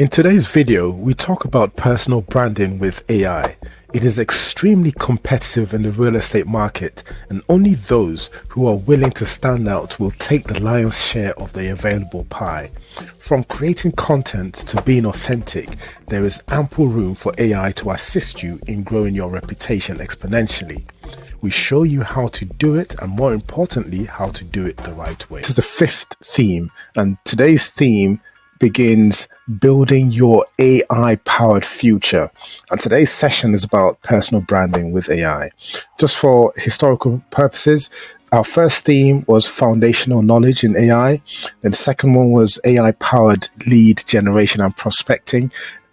In today's video, we talk about personal branding with AI. It is extremely competitive in the real estate market, and only those who are willing to stand out will take the lion's share of the available pie. From creating content to being authentic, there is ample room for AI to assist you in growing your reputation exponentially. We show you how to do it, and more importantly, how to do it the right way. This is the fifth theme, and today's theme begins building your AI-powered future. And today's session is about personal branding with AI. Just for historical purposes, our first theme was foundational knowledge in AI. Then the second one was AI-powered lead generation and prospecting.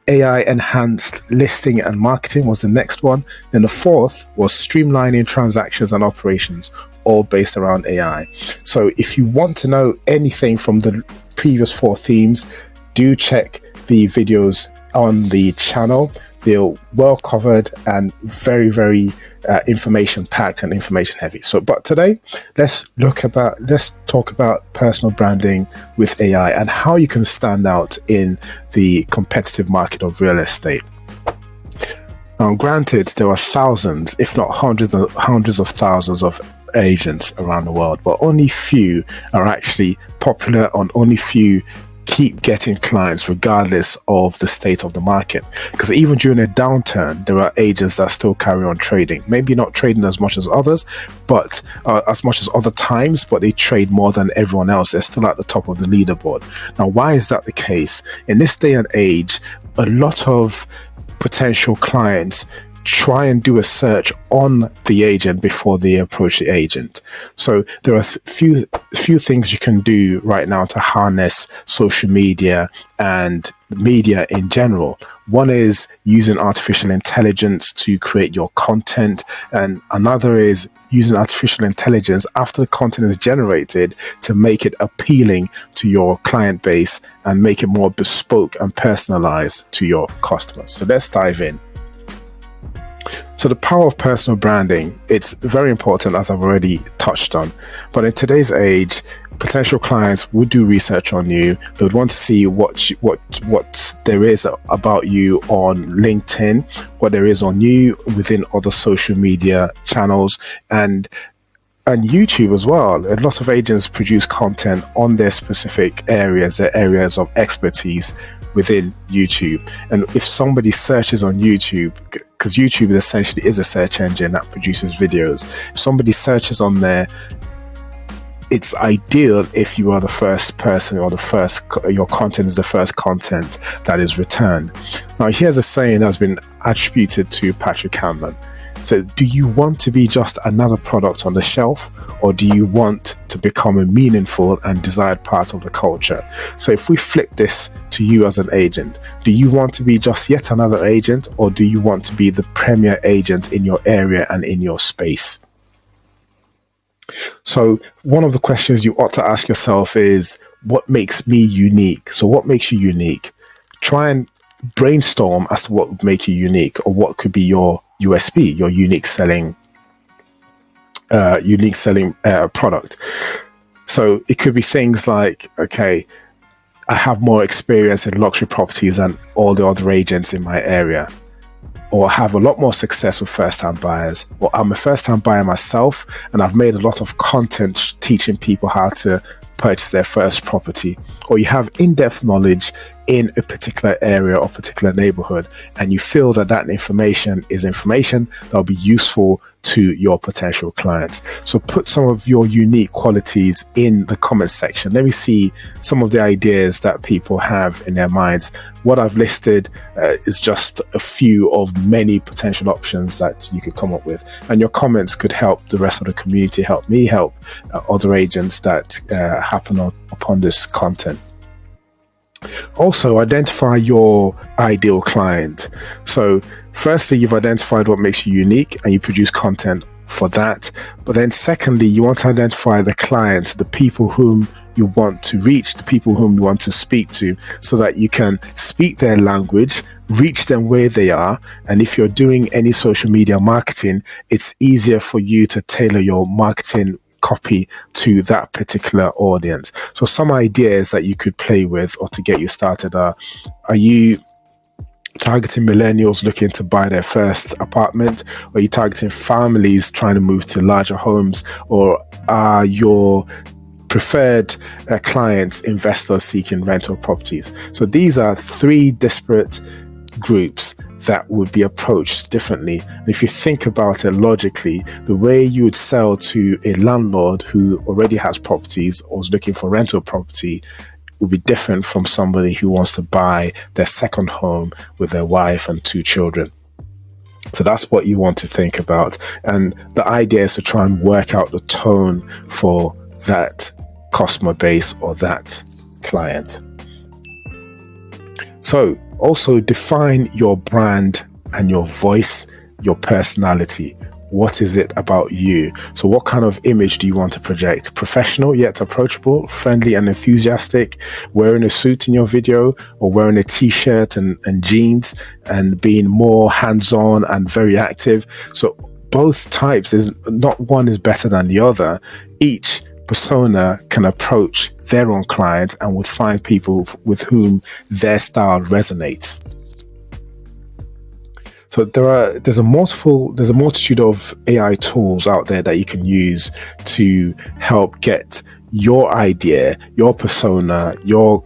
AI-enhanced listing and marketing was the next one. Then the fourth was streamlining transactions and operations, all based around AI. So if you want to know anything from the previous four themes, do check the videos on the channel. They're well covered and very information packed and information heavy. But today, let's talk about personal branding with AI and how you can stand out in the competitive market of real estate. Now, granted, there are thousands, if not hundreds of thousands of agents around the world, but only few are actually popular, and only few keep getting clients regardless of the state of the market. Because even during a downturn, there are agents that still carry on trading. Maybe not trading as much as others, but as much as other times, but they trade more than everyone else. They're still at the top of the leaderboard. Now, why is that the case? In this day and age, a lot of potential clients try and do a search on the agent before they approach the agent. So there are few things you can do right now to harness social media and media in general. One is using artificial intelligence to create your content, and another is using artificial intelligence after the content is generated to make it appealing to your client base and make it more bespoke and personalized to your customers. So let's dive in. So the power of personal branding, it's very important, as I've already touched on. But in today's age, potential clients would do research on you. They would want to see what there is about you on LinkedIn, what there is on you within other social media channels, and YouTube as well. A lot of agents produce content on their specific areas, their areas of expertise within YouTube. And if somebody searches on YouTube, because YouTube essentially is a search engine that produces videos, if somebody searches on there, it's ideal if you are the first person, or your content is the first content that is returned. Now, here's a saying that's been attributed to Patrick Hanlon. So, do you want to be just another product on the shelf, or do you want to become a meaningful and desired part of the culture? So if we flip this to you as an agent, do you want to be just yet another agent, or do you want to be the premier agent in your area and in your space? So one of the questions you ought to ask yourself is, what makes me unique? So what makes you unique? Try and brainstorm as to what would make you unique, or what could be your USP, your unique selling product. So it could be things like, okay, I have more experience in luxury properties than all the other agents in my area, or have a lot more success with first-time buyers, or I'm a first-time buyer myself and I've made a lot of content teaching people how to purchase their first property, or you have in-depth knowledge in a particular area or particular neighborhood, and you feel that information is information that will be useful to your potential clients. So put some of your unique qualities in the comment section. Let me see some of the ideas that people have in their minds. What I've listed is just a few of many potential options that you could come up with, and your comments could help the rest of the community, help me, help other agents that happen upon this content. Also, identify your ideal client. So firstly, you've identified what makes you unique and you produce content for that. But then secondly, you want to identify the clients, the people whom you want to reach, the people whom you want to speak to, so that you can speak their language, reach them where they are. And if you're doing any social media marketing, it's easier for you to tailor your marketing copy to that particular audience. So some ideas that you could play with or to get you started are you targeting millennials looking to buy their first apartment? Or are you targeting families trying to move to larger homes? Or are your preferred clients investors seeking rental properties? So these are three disparate groups that would be approached differently. And if you think about it logically, the way you would sell to a landlord who already has properties or is looking for rental property will be different from somebody who wants to buy their second home with their wife and 2 children. So that's what you want to think about. And the idea is to try and work out the tone for that customer base or that client. So also define your brand and your voice, your personality. What is it about you? So what kind of image do you want to project? Professional yet approachable, friendly and enthusiastic, wearing a suit in your video, or wearing a t-shirt and jeans and being more hands-on and very active? So both types, is not one is better than the other. Each persona can approach their own clients and would find people with whom their style resonates. So there's a multitude of AI tools out there that you can use to help get your idea, your persona, your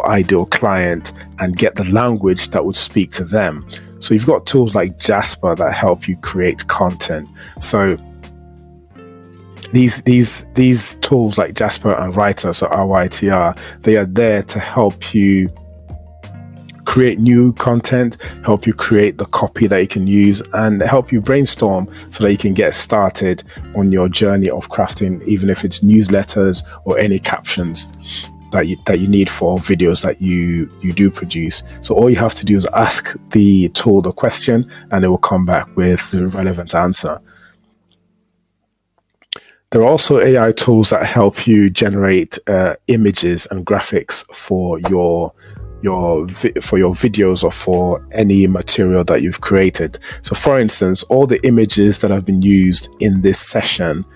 ideal client, and get the language that would speak to them. So you've got tools like Jasper that help you create content. So these tools like Jasper and Writer, so RYTR, they are there to help you create new content, help you create the copy that you can use, and help you brainstorm so that you can get started on your journey of crafting, even if it's newsletters or any captions that you need for videos that you do produce. So all you have to do is ask the tool the question and it will come back with the relevant answer. There are also AI tools that help you generate images and graphics for your videos or for any material that you've created. So for instance, all the images that have been used in this session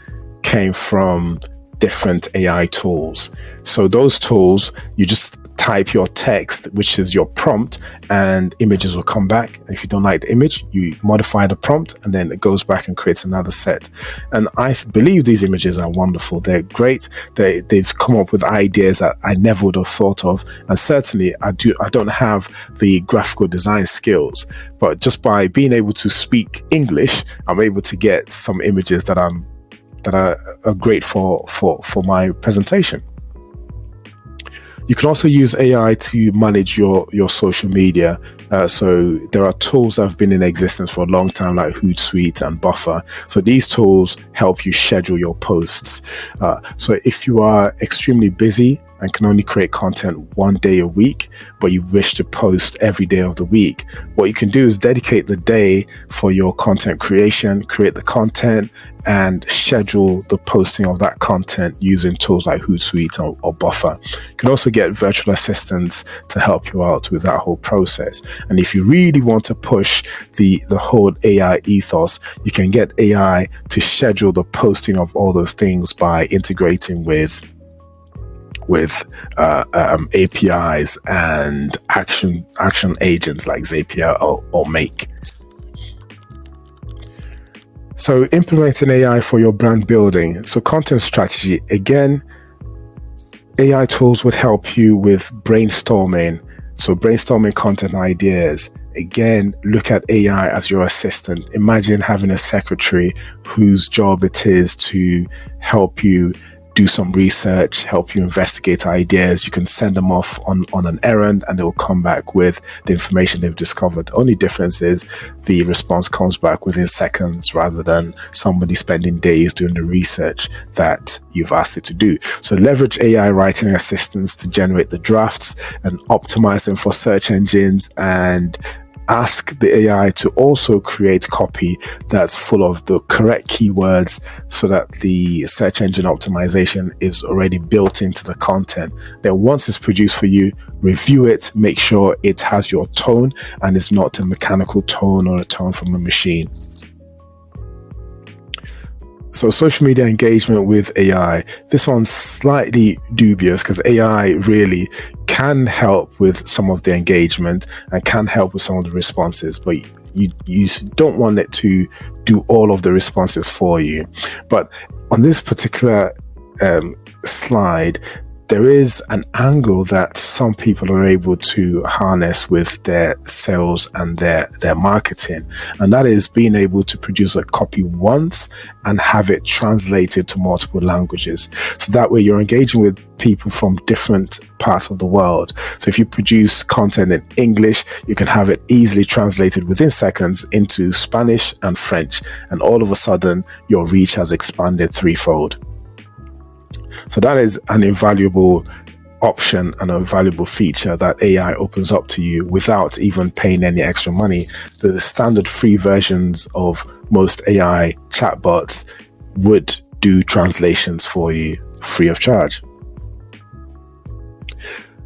came from different AI tools. So those tools, you just type your text, which is your prompt, and images will come back. And if you don't like the image, you modify the prompt and then it goes back and creates another set. And I believe these images are wonderful. They're great. They've come up with ideas that I never would have thought of. And certainly I don't have the graphical design skills, but just by being able to speak English, I'm able to get some images that are great for my presentation. You can also use AI to manage your social media. So there are tools that have been in existence for a long time, like Hootsuite and Buffer. So these tools help you schedule your posts. So if you are extremely busy and can only create content one day a week, but you wish to post every day of the week, what you can do is dedicate the day for your content creation, create the content, and schedule the posting of that content using tools like Hootsuite or Buffer. You can also get virtual assistants to help you out with that whole process. And if you really want to push the whole AI ethos, you can get AI to schedule the posting of all those things by integrating with APIs and action agents like Zapier or Make. So implementing AI for your brand building. So content strategy, again, AI tools would help you with brainstorming. So brainstorming content ideas. Again, look at AI as your assistant. Imagine having a secretary whose job it is to help you do some research, help you investigate ideas. You can send them off on an errand and they will come back with the information they've discovered. Only difference is the response comes back within seconds rather than somebody spending days doing the research that you've asked it to do. So leverage AI writing assistants to generate the drafts and optimize them for search engines, and ask the AI to also create copy that's full of the correct keywords so that the search engine optimization is already built into the content. Then once it's produced for you, review it, make sure it has your tone and it's not a mechanical tone or a tone from a machine. So social media engagement with AI, this one's slightly dubious because AI really can help with some of the engagement and can help with some of the responses, but you don't want it to do all of the responses for you. But on this particular slide, there is an angle that some people are able to harness with their sales and their marketing, and that is being able to produce a copy once and have it translated to multiple languages. So that way you're engaging with people from different parts of the world. So if you produce content in English, you can have it easily translated within seconds into Spanish and French, and all of a sudden your reach has expanded threefold. So that is an invaluable option and a valuable feature that AI opens up to you without even paying any extra money. The standard free versions of most AI chatbots would do translations for you free of charge.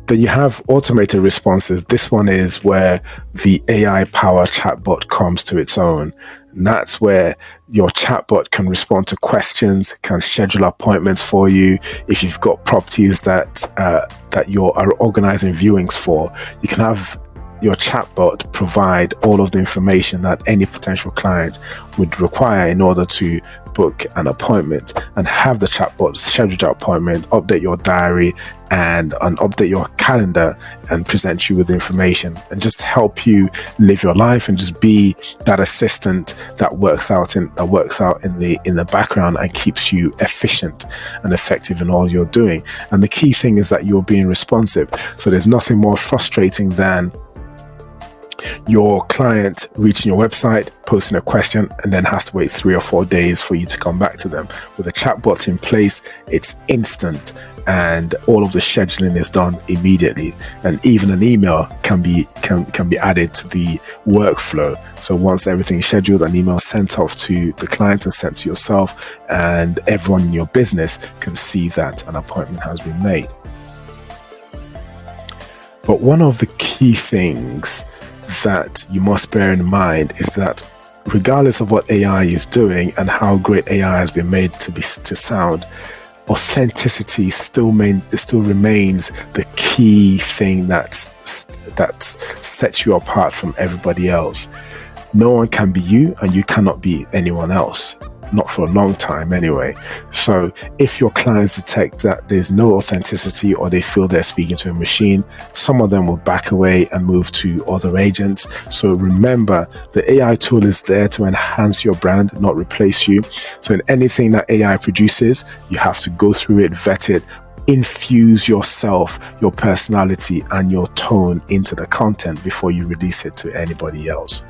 Then you have automated responses. This one is where the AI powered chatbot comes to its own. And that's where your chatbot can respond to questions, can schedule appointments for you. If you've got properties that you are organizing viewings for, you can have your chatbot provide all of the information that any potential client would require in order to book an appointment, and have the chatbot schedule that appointment, update your diary and update your calendar, and present you with information and just help you live your life and just be that assistant that works out in the background and keeps you efficient and effective in all you're doing. And the key thing is that you're being responsive. So there's nothing more frustrating than your client reaching your website, posting a question, and then has to wait 3 or 4 days for you to come back to them. With a chatbot in place, it's instant, and all of the scheduling is done immediately. And even an email can be added to the workflow. So once everything is scheduled, an email sent off to the client and sent to yourself, and everyone in your business can see that an appointment has been made. But one of the key things that you must bear in mind is that regardless of what AI is doing and how great AI has been made to sound, authenticity still remains the key thing that sets you apart from everybody else. No one can be you, and you cannot be anyone else. Not for a long time anyway. So if your clients detect that there's no authenticity, or they feel they're speaking to a machine, some of them will back away and move to other agents. So remember, the AI tool is there to enhance your brand, not replace you. So in anything that AI produces, you have to go through it, vet it, infuse yourself, your personality and your tone into the content before you release it to anybody else.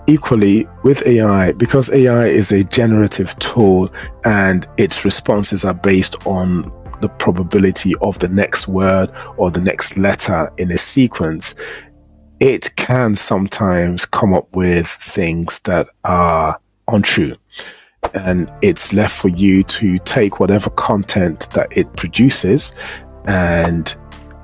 Equally with AI, because AI is a generative tool and its responses are based on the probability of the next word or the next letter in a sequence, it can sometimes come up with things that are untrue. And it's left for you to take whatever content that it produces and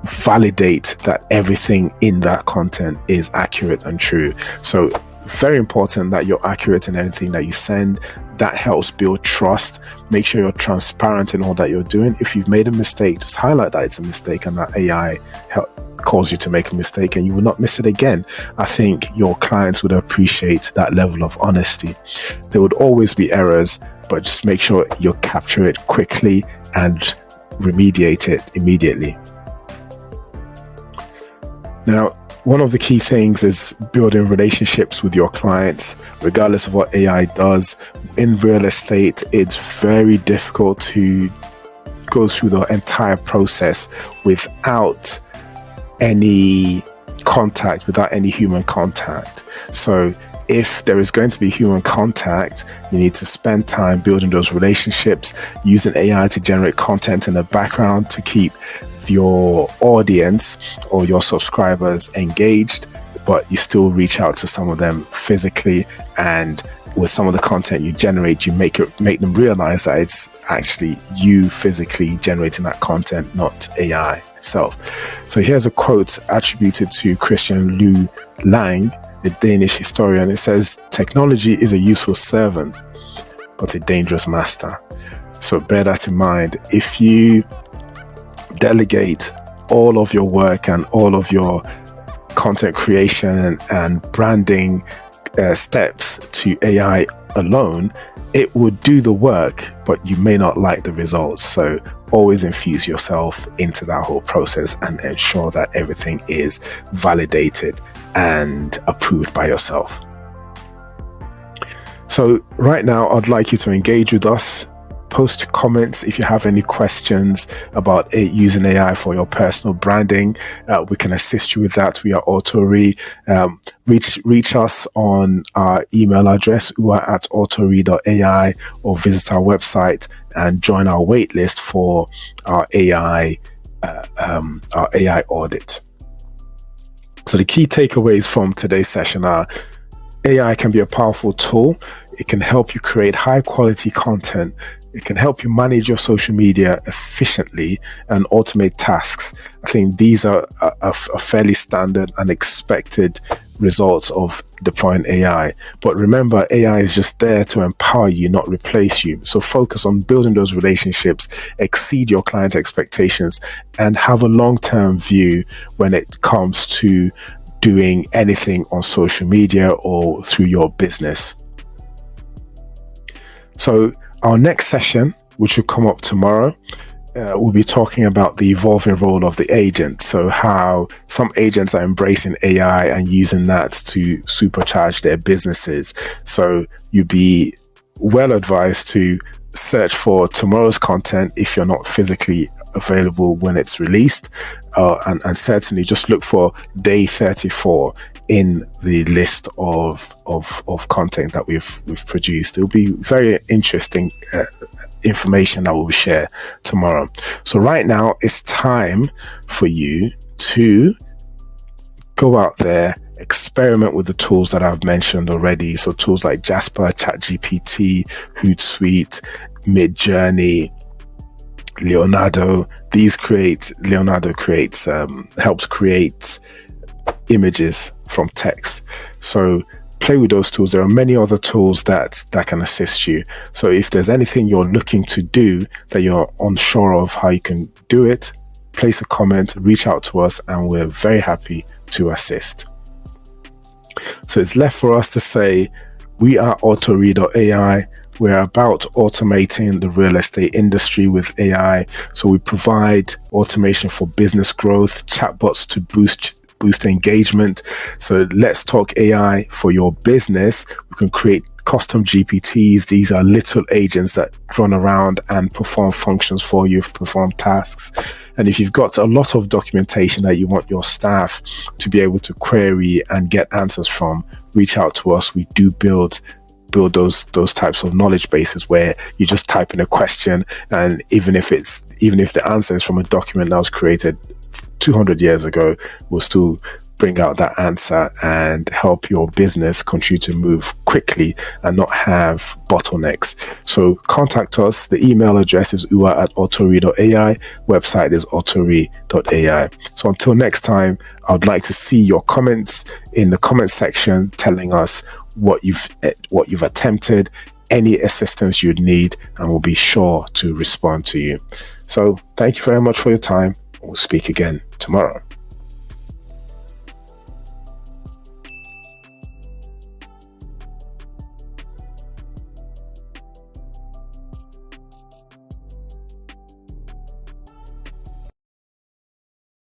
validate that everything in that content is accurate and true. So very important that you're accurate in anything that you send. That helps build trust. Make sure you're transparent in all that you're doing. If you've made a mistake, just highlight that it's a mistake and that AI calls you to make a mistake and you will not miss it again. I think your clients would appreciate that level of honesty. There would always be errors, but just make sure you capture it quickly and remediate it immediately. Now, one of the key things is building relationships with your clients, regardless of what AI does. In real estate, it's very difficult to go through the entire process without any contact, without any human contact. So if there is going to be human contact, you need to spend time building those relationships, using AI to generate content in the background to keep your audience or your subscribers engaged, but you still reach out to some of them physically, and with some of the content you generate, you make them realize that it's actually you physically generating that content, not AI itself. So here's a quote attributed to Christian Lang, the Danish historian. It says, "Technology is a useful servant. but a dangerous master. So bear that in mind. If you delegate all of your work and all of your content creation and branding steps to AI alone, it would do the work, but you may not like the results. So always infuse yourself into that whole process and ensure that everything is validated and approved by yourself. So right now, I'd like you to engage with us. Post comments if you have any questions about using AI for your personal branding. We can assist you with that. We are Autori. Reach us on our email address, ua@autori.ai, or visit our website and join our waitlist for our AI audit. So the key takeaways from today's session are: AI can be a powerful tool. It can help you create high quality content. It can help you manage your social media efficiently and automate tasks. I think these are a fairly standard and expected results of deploying AI. But remember, AI is just there to empower you, not replace you. So focus on building those relationships, exceed your client expectations, and have a long-term view when it comes to doing anything on social media or through your business. So our next session, which will come up tomorrow, we'll be talking about the evolving role of the agent. So how some agents are embracing AI and using that to supercharge their businesses. So you'd be well advised to search for tomorrow's content if you're not physically available when it's released, and certainly just look for day 34 in the list of content that we've produced. It'll be very interesting information that we'll share tomorrow. So right now it's time for you to go out there, experiment with the tools that I've mentioned already. So tools like Jasper, ChatGPT, Hootsuite, Midjourney, Leonardo. Leonardo helps create images from text. So play with those tools. There are many other tools that can assist you. So if there's anything you're looking to do that you're unsure of how you can do it, place a comment, reach out to us, and we're very happy to assist. So it's left for us to say, we are Autori.ai. We're about automating the real estate industry with AI. So we provide automation for business growth, chatbots to boost engagement. So let's talk AI for your business. We can create custom GPTs. These are little agents that run around and perform functions for you, perform tasks. And if you've got a lot of documentation that you want your staff to be able to query and get answers from, reach out to us. We do build those types of knowledge bases where you just type in a question, and even if the answer is from a document that was created 200 years ago, we'll still bring out that answer and help your business continue to move quickly and not have bottlenecks. So contact us. The email address is ua@autori.ai. Website is autori.ai. So until next time, I would like to see your comments in the comment section telling us what you've attempted, any assistance you'd need, and we'll be sure to respond to you. So thank you very much for your time. We'll speak again tomorrow.